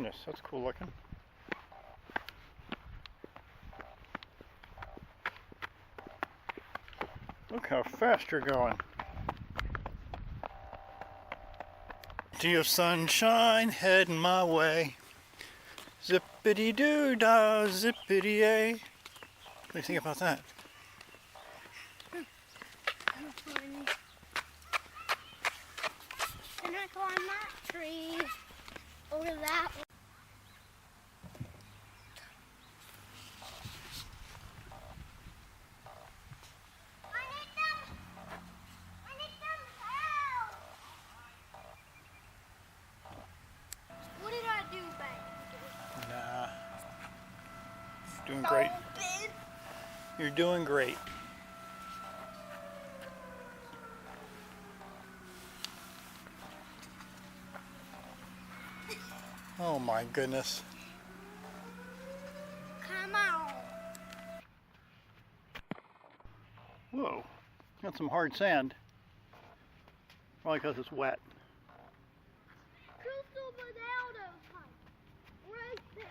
goodness, that's cool looking. Look how fast you're going. Sea of sunshine heading my way. Zippity-doo-dah, zippity-yay. What do you think about that? Funny. And I climb that tree over that one. Doing great. You're doing great. Oh my goodness. Come on. Whoa, got some hard sand. Probably because it's wet. Right there.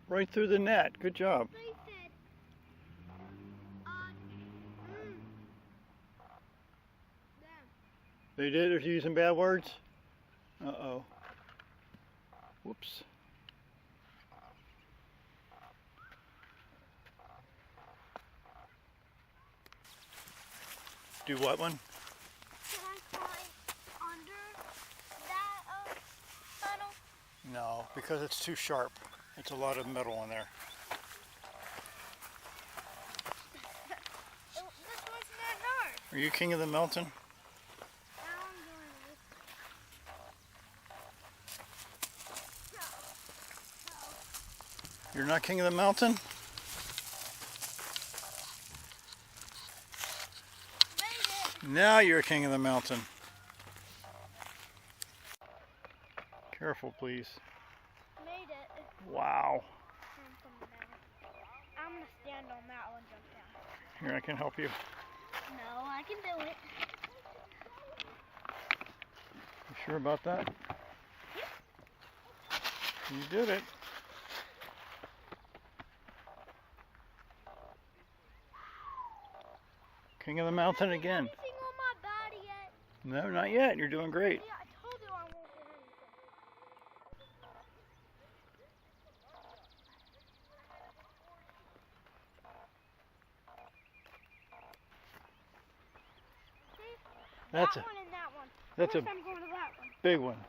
Right through the net. Good job. They said, They did? They're using bad words? Uh-oh. Whoops. Do what one? Can I climb under that tunnel? No, because it's too sharp. It's a lot of metal in there. This wasn't that hard. Are you king of the mountain? Now I'm doing this. You're not king of the mountain? Now you're king of the mountain. Careful, please. Made it. Wow. I'm going to stand on that one and jump down. Here, I can help you. No, I can do it. You sure about that? Yep. You did it. King of the mountain again. Anything on my body yet? No, not yet. You're doing great. Yeah, I told you I won't get anything. That's that one and that one. That's First a I'm going to that one. big one.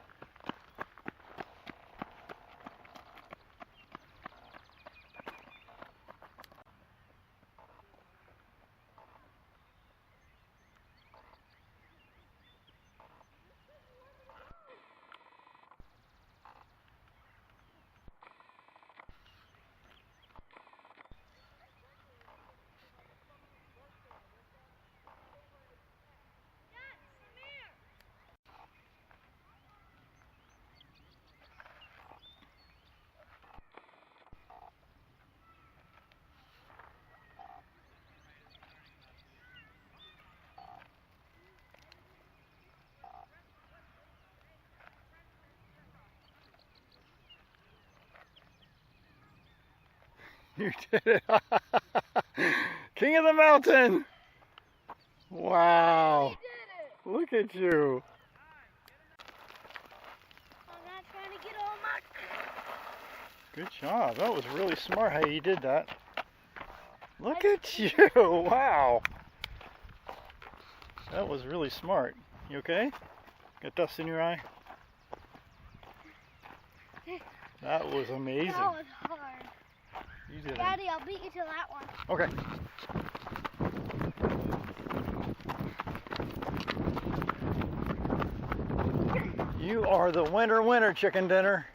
You did it. King of the mountain. Wow. Look at you. I'm not trying to get all my... Good job. That was really smart how you did that. Look at you. Wow. That was really smart. You okay? Got dust in your eye? That was amazing. That was hard. You did it. Daddy, I'll beat you to that one. Okay. You are the winner, chicken dinner.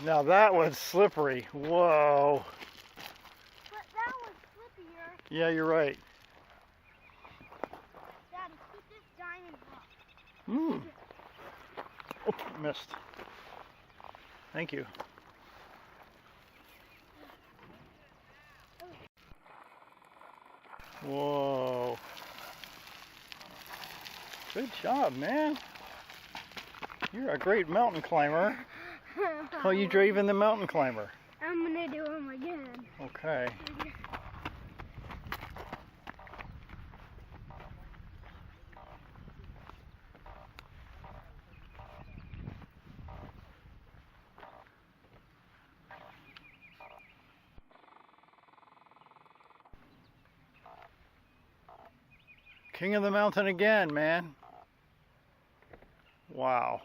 Now that was slippery. Whoa. But that was slippier. Yeah, you're right. Daddy, keep this diamond block. Oh, missed. Thank you. Whoa. Good job, man. You're a great mountain climber. Oh, you Draven the mountain climber. I'm gonna do them again. Okay. King of the mountain again, man. Wow.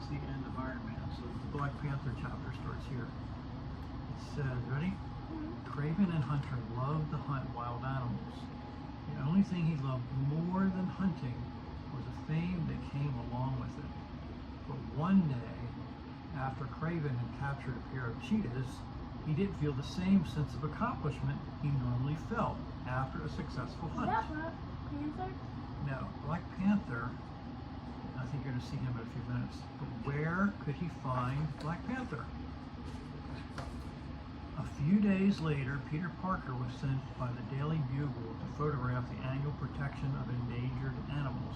The end of Iron Man. So the Black Panther chapter starts here. It says, ready? Craven and Hunter loved to hunt wild animals. The only thing he loved more than hunting was the fame that came along with it. But one day, after Craven had captured a pair of cheetahs, he didn't feel the same sense of accomplishment he normally felt after a successful hunt. Is that Black Panther? No, Black Panther, I think you're going to see him in a few minutes. But where could he find Black Panther? A few days later, Peter Parker was sent by the Daily Bugle to photograph the annual Protection of Endangered Animals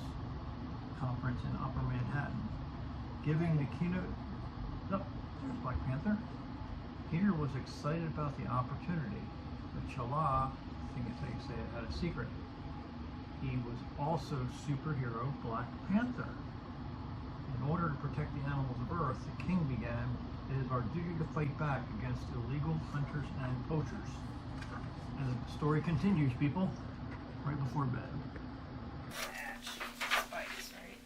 conference in Upper Manhattan. Giving the keynote... Oh, there's Black Panther. Peter was excited about the opportunity, but Chala, I think it's how you say it, had a secret. He was also superhero Black Panther. In order to protect the animals of Earth, the king began, it is our duty to fight back against illegal hunters and poachers. And the story continues, people, right before bed. Spikes, right?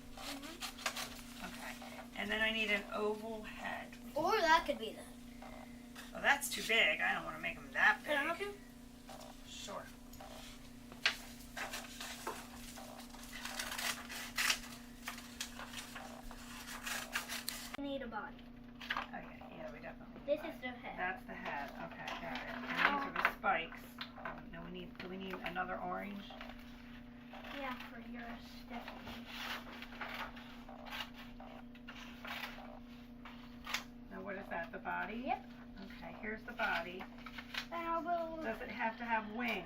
Okay. And then I need an oval head. Or that could be that. Well, that's too big. I don't want to make them that big. Can I help you? Sure. We need a body. Okay, yeah, we definitely. This is the head. That's the head. Okay, got it. And these are the spikes. Now do we need another orange? Yeah, for your Stephanie. Now what is that, the body? Yep. Okay, here's the body. And I'll go. Does it have to have wings?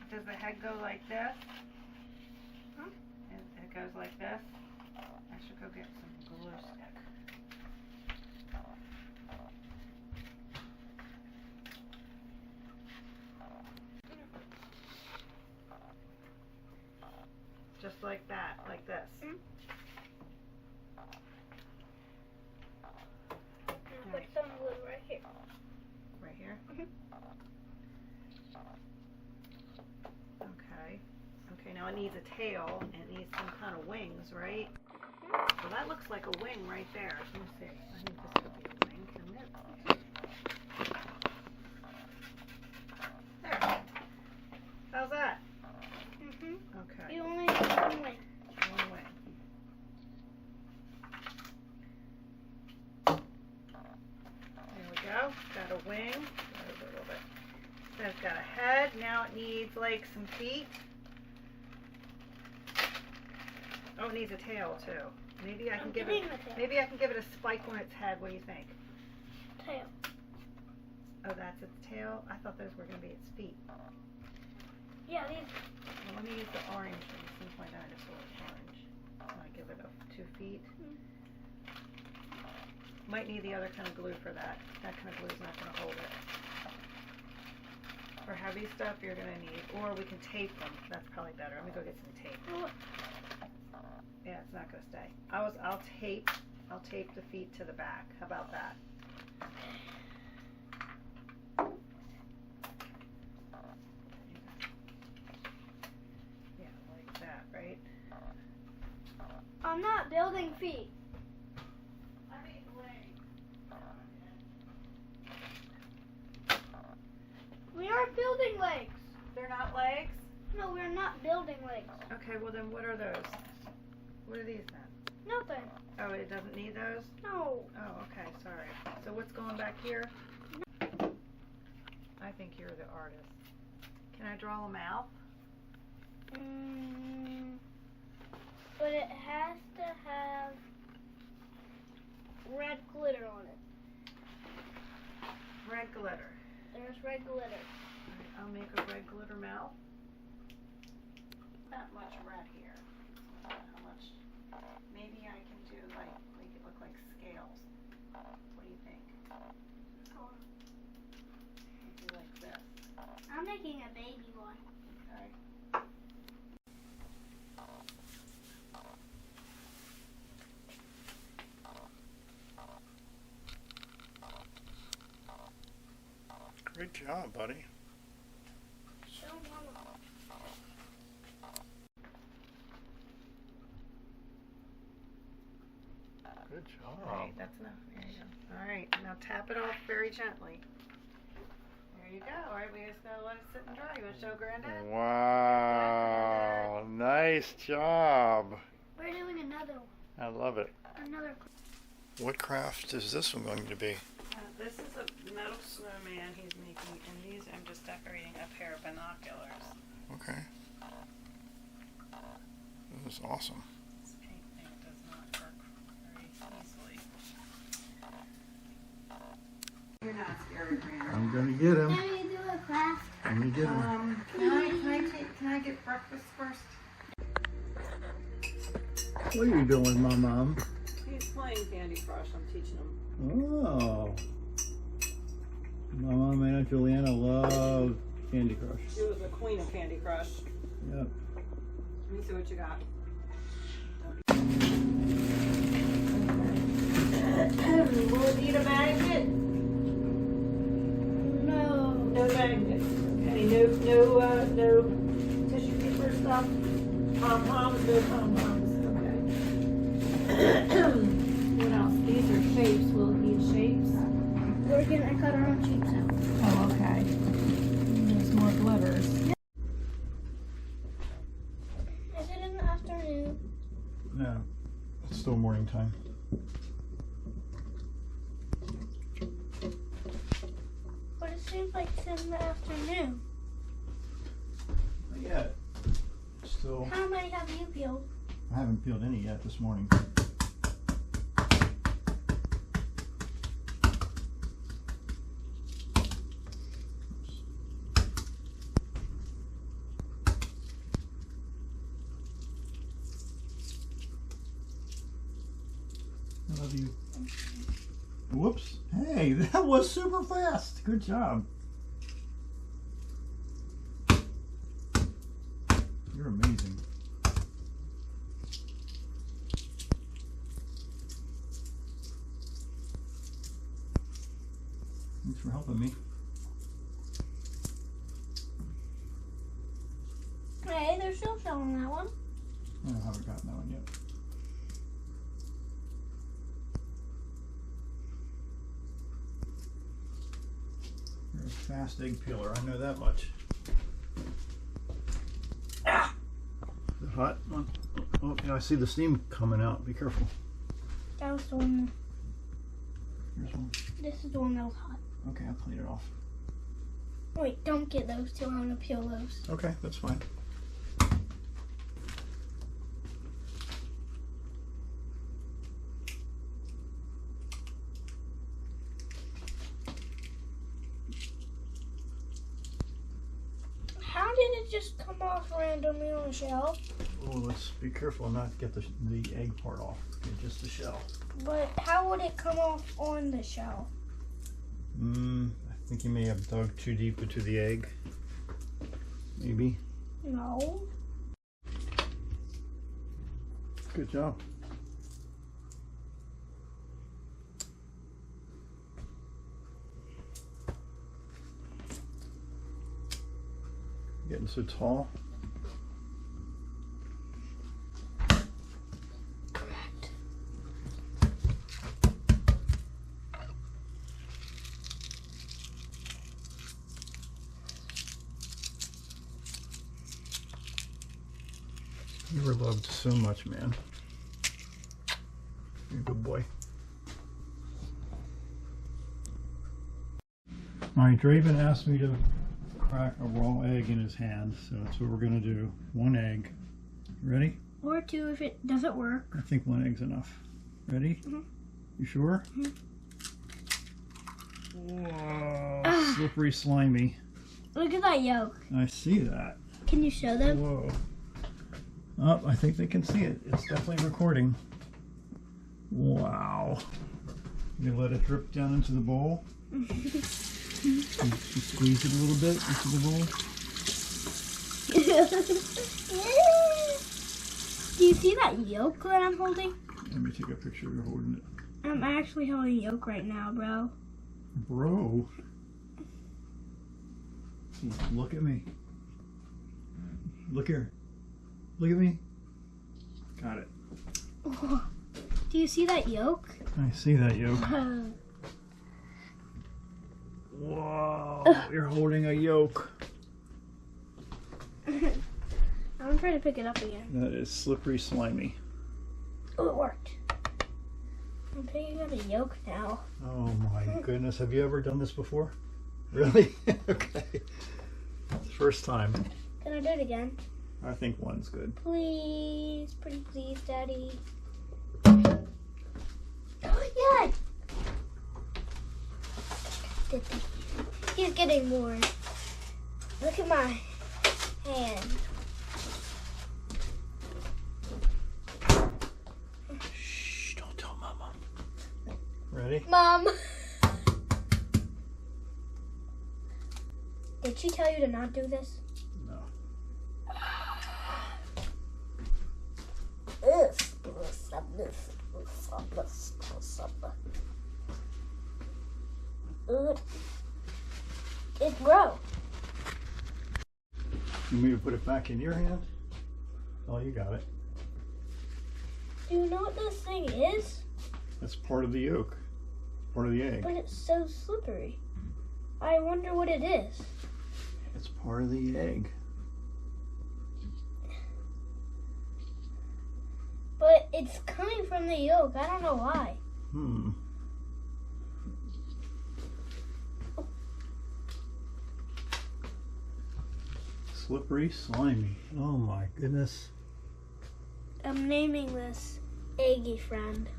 Does the head go like this? Huh? It goes like this? I should go get some glue stick. Just like that, like this. And I'll put some glue right here. Right here? Okay. Okay, now it needs a tail and it needs some kind of wings, right? So So that looks like a wing right there. Let me see. I think this could be a wing, couldn't it? There. How's that? Okay. You only need one wing. One wing. There we go. Got a wing. A little bit. Then it's got a head. Now it needs legs and feet. Oh, it needs a tail too. Maybe I can give it. Maybe I can give it a spike on its head. What do you think? Tail. Oh, that's its tail. I thought those were going to be its feet. Yeah, these. Well, let me use the orange. Since my dinosaur is orange, I give it 2 feet. Might need the other kind of glue for that. That kind of glue is not going to hold it. For heavy stuff, you're going to need, or we can tape them. That's probably better. Let me go get some tape. Yeah, it's not going to stay. I'll tape the feet to the back. How about that? Yeah, like that, right? I'm not building feet. We aren't building legs. They're not legs? No, we're not building legs. Okay, well then what are those? What are these then? Nothing. Oh, it doesn't need those? No. Oh, okay, sorry. So what's going back here? I think you're the artist. Can I draw a mouth? But it has to have red glitter on it. Red glitter. There's red glitter. Alright, I'll make a red glitter mouth. Not much red here. I don't know how much. Maybe I can do like, make it look like scales. What do you think? Sure. Do like this. I'm making a baby one. Okay. Great job, buddy. Show Mama. Good job. Alright, that's enough. There you go. Alright, now tap it off very gently. There you go. Alright, we just gotta let it sit and dry. You wanna show Granddad? Wow, nice job. We're doing another one. I love it. Another. What craft is this one going to be? This is a metal snowman he's making, and these I'm just decorating a pair of binoculars. Okay. This is awesome. This paint thing does not work very easily. You're not scared, Granddad. I'm gonna get him. Can you do a craft? I'm gonna get him. Can I get breakfast first? What are you doing, Mommom? He's playing Candy Crush. I'm teaching him. Oh. Mommom and Aunt Juliana love Candy Crush. She was the queen of Candy Crush. Yep. Let me see what you got. Will it need a magnet? No. No magnet. Okay. No tissue paper stuff. Pom-poms. No pom-poms. Okay. What else? These are shapes. Will it need shapes? We're gonna cut our own shapes out. Oh, okay. There's more glitters. Is it in the afternoon? No, it's still morning time. But it seems like it's in the afternoon. Not yet. Still, How many have you peeled? I haven't peeled any yet this morning. I love you. Whoops. Hey, that was super fast. Good job. You're amazing. Thanks for helping me. Hey, they're still showing that one. I haven't gotten that one yet. You're a fast egg peeler, I know that much. Ah! Is it hot? Oh, yeah, I see the steam coming out. Be careful. That was the one. Here's one. This is the one that was hot. Okay, I'll clean it off. Wait, don't get those two. I'm gonna peel those. Okay, that's fine. How did it just come off randomly on the shelf? Oh, let's be careful not to get the egg part off. Okay, just the shell. But how would it come off on the shelf? I think you may have dug too deep into the egg. Maybe. No. Good job. Getting so tall. Correct. You were loved so much, man. You're a good boy. Alright, Draven asked me to crack a raw egg in his hand, so that's what we're going to do. One egg. Ready? Or two if it doesn't work. I think one egg's enough. Ready? Mm-hmm. You sure? Mm-hmm. Whoa, slippery, slimy. Look at that yolk. I see that. Can you show them? Whoa. Oh, I think they can see it. It's definitely recording. Wow. You let it drip down into the bowl. You squeeze it a little bit into the bowl. Do you see that yolk that I'm holding? Let me take a picture of you holding it. I'm actually holding yolk right now, bro. Bro. Look at me. Look here. Look at me. Got it. Oh, do you see that yolk? I see that yolk. Whoa, you're holding a yolk. I'm gonna try to pick it up again. That is slippery, slimy. Oh, it worked. I'm picking up a yolk now. Oh my goodness, have you ever done this before? Really? Okay. First time. Can I do it again? I think one's good. Please, pretty please, Daddy. Oh, yeah! He's getting more. Look at my hand. Shh, don't tell Mama. Ready? Mom! Did she tell you to not do this? No. It broke. You want me to put it back in your hand? Oh, you got it. Do you know what this thing is? That's part of the yolk. Part of the egg. But it's so slippery. I wonder what it is. It's part of the egg. But it's coming from the yolk. I don't know why. Slippery, slimy. Oh my goodness. I'm naming this Eggy Friend.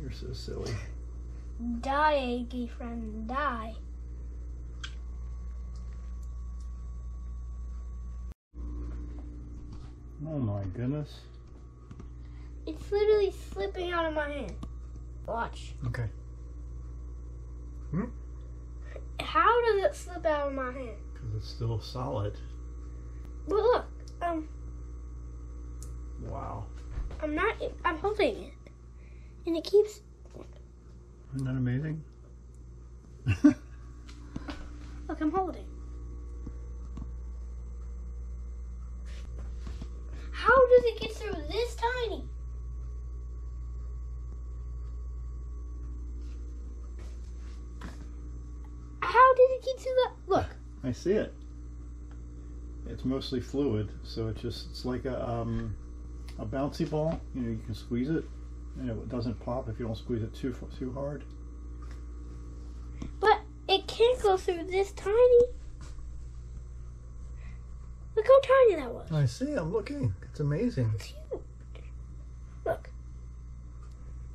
You're so silly. Die, Eggy Friend, die. Oh my goodness. It's literally slipping out of my hand. Watch. Okay. How does it slip out of my hand? Because it's still solid. But look, Wow. I'm holding it. And it keeps... Isn't that amazing? Look, I'm holding. How does it get through this tiny? How did it get to the... Look. I see it. It's mostly fluid, so it's like a bouncy ball. You know, you can squeeze it, and it doesn't pop if you don't squeeze it too hard. But it can't go through this tiny. Look how tiny that was. I see. I'm looking. It's amazing. It's huge. Look.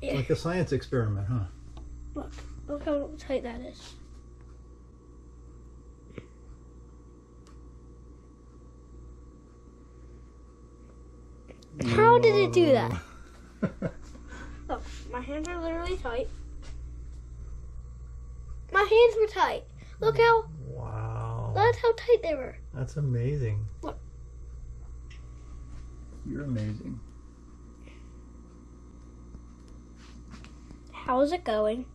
It's like a science experiment, huh? Look how tight that is. How did it do that? Look, my hands are literally tight. My hands were tight. Look how... Wow. That's how tight they were. That's amazing. Look. You're amazing. How is it going?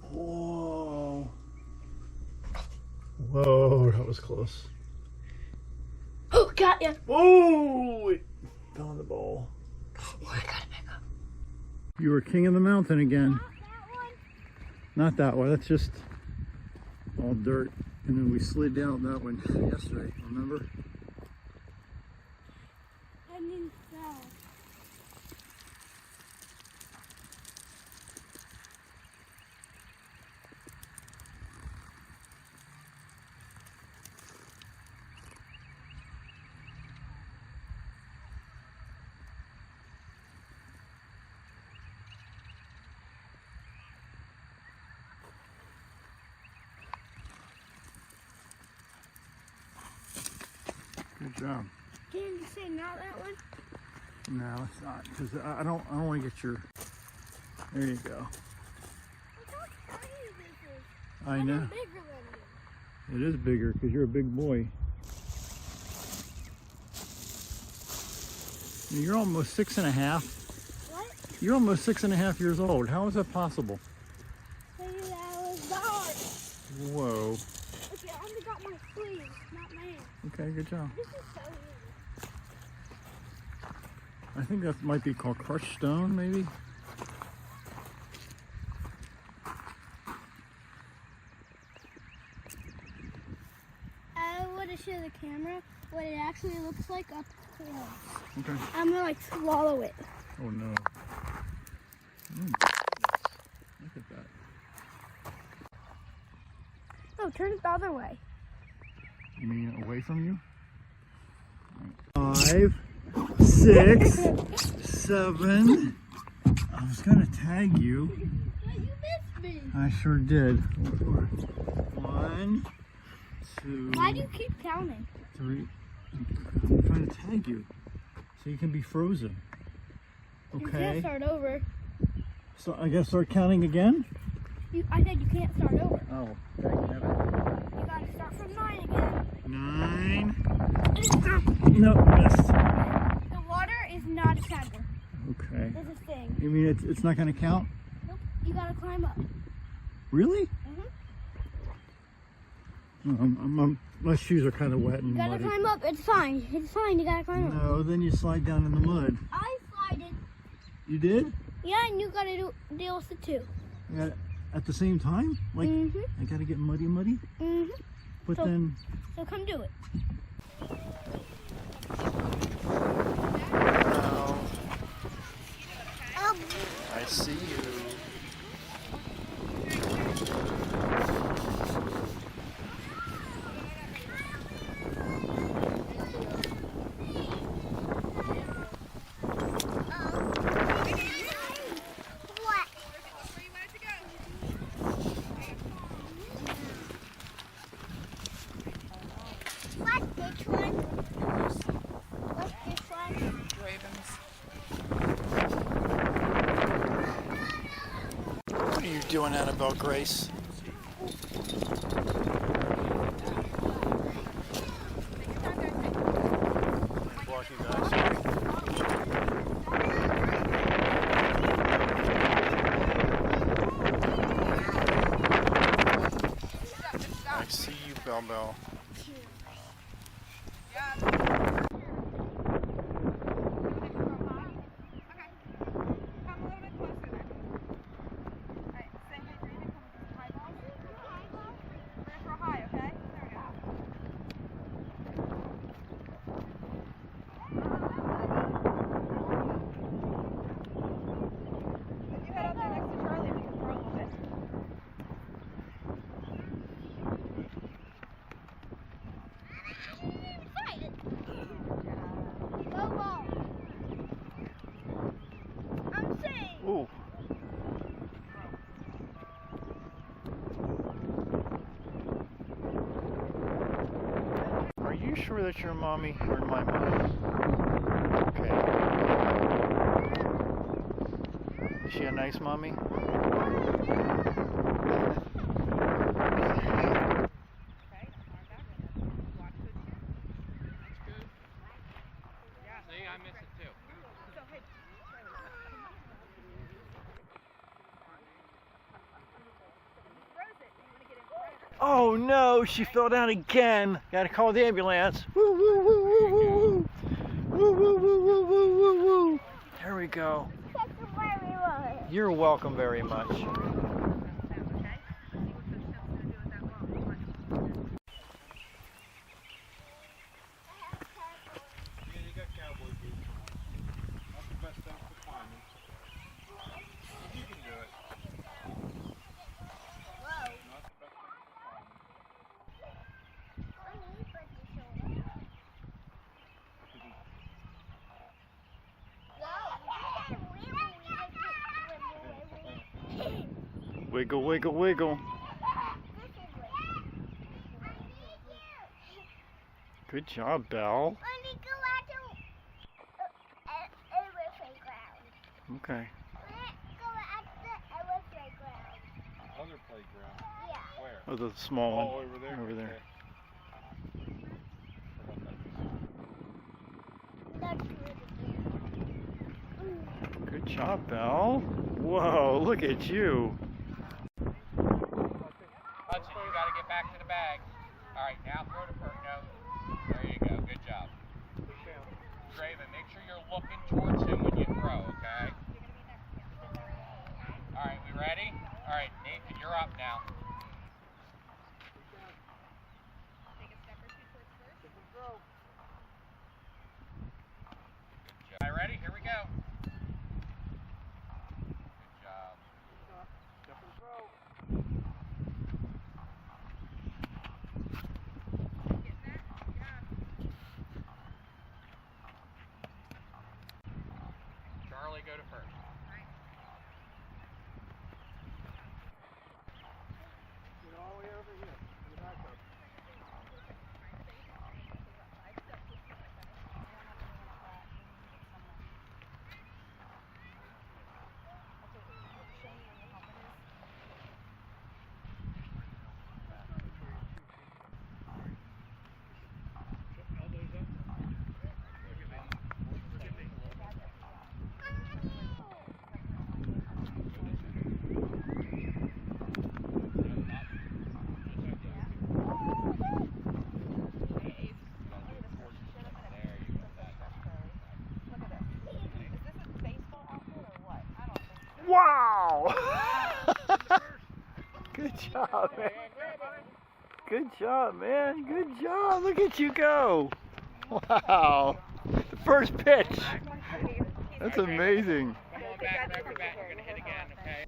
Whoa. Whoa, that was close. Oh, got ya. Whoa! It fell in the bowl. Oh, I gotta pick up. You were king of the mountain again. Not that one. That's just all dirt. And then we slid down that one yesterday, remember? And then fell. Good job. Can you say not that one? No, it's not. Because I don't want to get your... There you go. Look how tiny this is. I know. I'm bigger than you. It is bigger because you're a big boy. You're almost 6.5. What? You're almost 6.5 years old. How is that possible? Maybe that was dark. Whoa. Okay, I only got my sleeves, not my hands. Okay, good job. This is so easy. I think that might be called crushed stone, maybe. I want to show the camera what it actually looks like up close. Okay. I'm gonna like swallow it. Oh no. Look at that. Oh, turn it the other way. You mean away from you? 5, 6, 7. I was gonna tag you. But you missed me. I sure did. 1, 2. Why do you keep counting? 3. I'm trying to tag you so you can be frozen. You Okay. can't start over. So I gotta start counting again? I said you can't start over. Oh, dang it. You gotta start from 9 again. 9. No, missed. The water is not a counter. Okay. There's a thing. You mean it's not gonna count? Nope. You gotta climb up. Really? Mhm. My shoes are kind of wet and You gotta muddy. climb up. It's fine. It's fine. You gotta climb up. No, then you slide down in the mud. I slided. You did? Yeah, and you gotta deal with it too. At the same time? Like, Mhm. I gotta get muddy? Mhm. But So- then... So come do it. I see you. Which one? What's this one? Ravens. What are you doing, Annabelle Grace? Walk you guys. I see you, Bell Bell. sure that's your mommy or my mommy. Okay. Is she a nice mommy? Oh no, she fell down again. Gotta call the ambulance. Woo, woo, woo, woo, woo. Woo, woo, woo, woo, woo, woo, woo. There we go. You're welcome very much. Wiggle, wiggle, wiggle. Good job, Belle. Okay. Other playground? Yeah. Where? Oh, the small one. Oh, over there? Over there. Okay. Good job, Belle. Whoa, look at you. Hudson, you gotta get back to the bag. Alright, now throw the perk. No. There you go. Good job. Draven, make sure you're looking towards him when you throw, okay? Alright, we ready? Alright, Nathan, you're up now. Take a step or two towards first. Good job. Alright, ready? Here we go. Good job. Step and throw. Charlie, go to first. Get all the way over here. In the back up. Wow! Good job, man. Good job, man. Good job. Look at you go. Wow. The first pitch. That's amazing. Come on back, grab your bat. You're going to hit again, okay?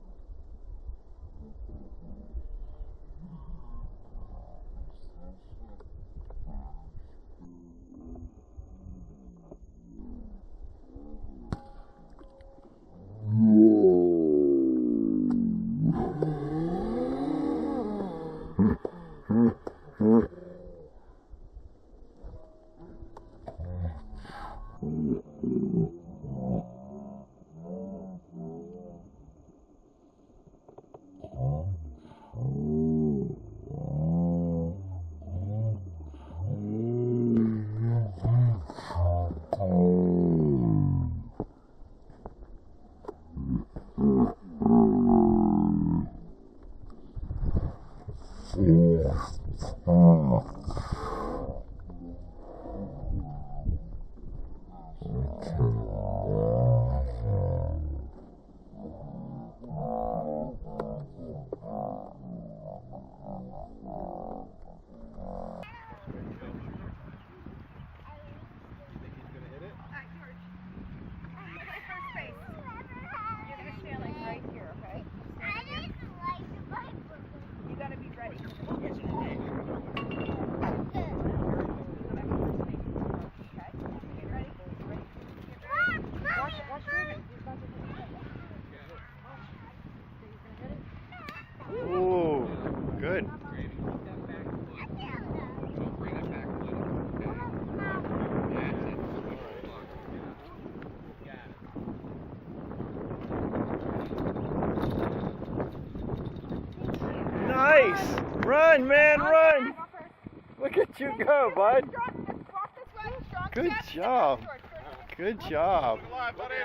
Nice! Run, man, run! Look at you go, bud. Good job. Good job. Good luck, buddy.